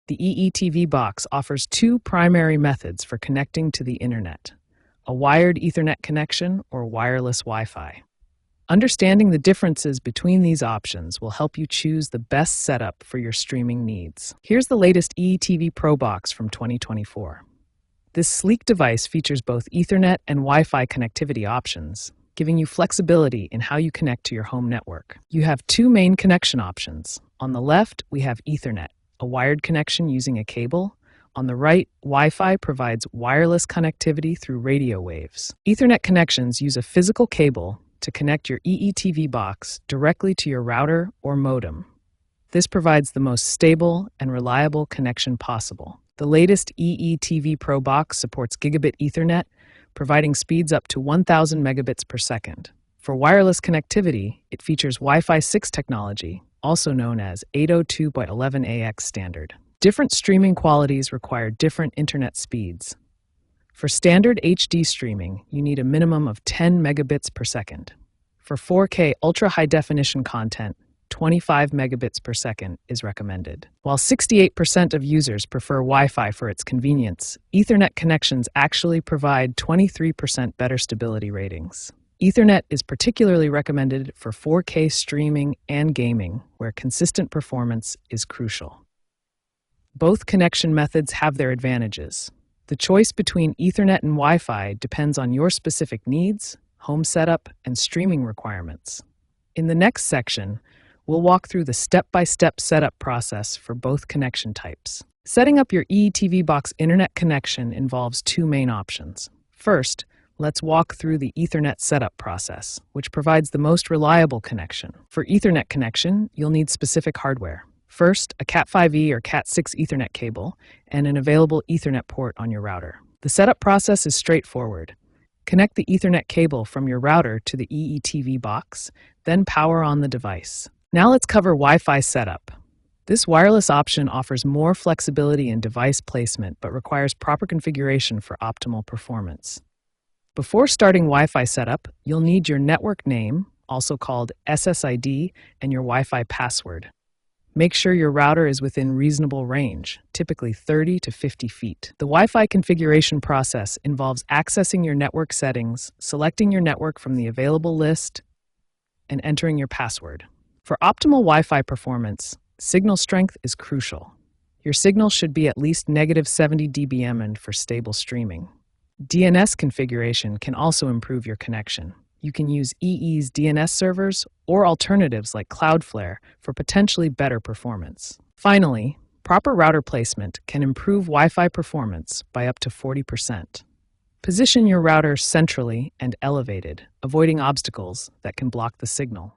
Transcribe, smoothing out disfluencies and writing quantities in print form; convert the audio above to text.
The EETV box offers two primary methods for connecting to the internet: a wired Ethernet connection or wireless Wi-Fi. Understanding the differences between these options will help you choose the best setup for your streaming needs. Here's the latest EETV Pro box from 2024. This sleek device features both Ethernet and Wi-Fi connectivity options, giving you flexibility in how you connect to your home network. You have two main connection options. On the left, we have Ethernet, a wired connection using a cable. On the right, Wi-Fi provides wireless connectivity through radio waves. Ethernet connections use a physical cable to connect your EETV box directly to your router or modem. This provides the most stable and reliable connection possible. The latest EETV Pro box supports Gigabit Ethernet, providing speeds up to 1,000 megabits per second. For wireless connectivity, it features Wi-Fi 6 technology, also known as 802.11ax standard. Different streaming qualities require different internet speeds. For standard HD streaming, you need a minimum of 10 megabits per second. For 4K ultra-high-definition content, 25 megabits per second is recommended. While 68% of users prefer Wi-Fi for its convenience, Ethernet connections actually provide 23% better stability ratings. Ethernet is particularly recommended for 4K streaming and gaming, where consistent performance is crucial. Both connection methods have their advantages. The choice between Ethernet and Wi-Fi depends on your specific needs, home setup, and streaming requirements. In the next section, we'll walk through the step-by-step setup process for both connection types. Setting up your EETV box internet connection involves two main options. First, let's walk through the Ethernet setup process, which provides the most reliable connection. For Ethernet connection, you'll need specific hardware. First, a Cat5e or Cat6 Ethernet cable and an available Ethernet port on your router. The setup process is straightforward. Connect the Ethernet cable from your router to the EETV box, then power on the device. Now let's cover Wi-Fi setup. This wireless option offers more flexibility in device placement but requires proper configuration for optimal performance. Before starting Wi-Fi setup, you'll need your network name, also called SSID, and your Wi-Fi password. Make sure your router is within reasonable range, typically 30 to 50 feet. The Wi-Fi configuration process involves accessing your network settings, selecting your network from the available list, and entering your password. For optimal Wi-Fi performance, signal strength is crucial. Your signal should be at least -70 dBm for stable streaming. DNS configuration can also improve your connection. You can use EE's DNS servers or alternatives like Cloudflare for potentially better performance. Finally, proper router placement can improve Wi-Fi performance by up to 40%. Position your router centrally and elevated, avoiding obstacles that can block the signal.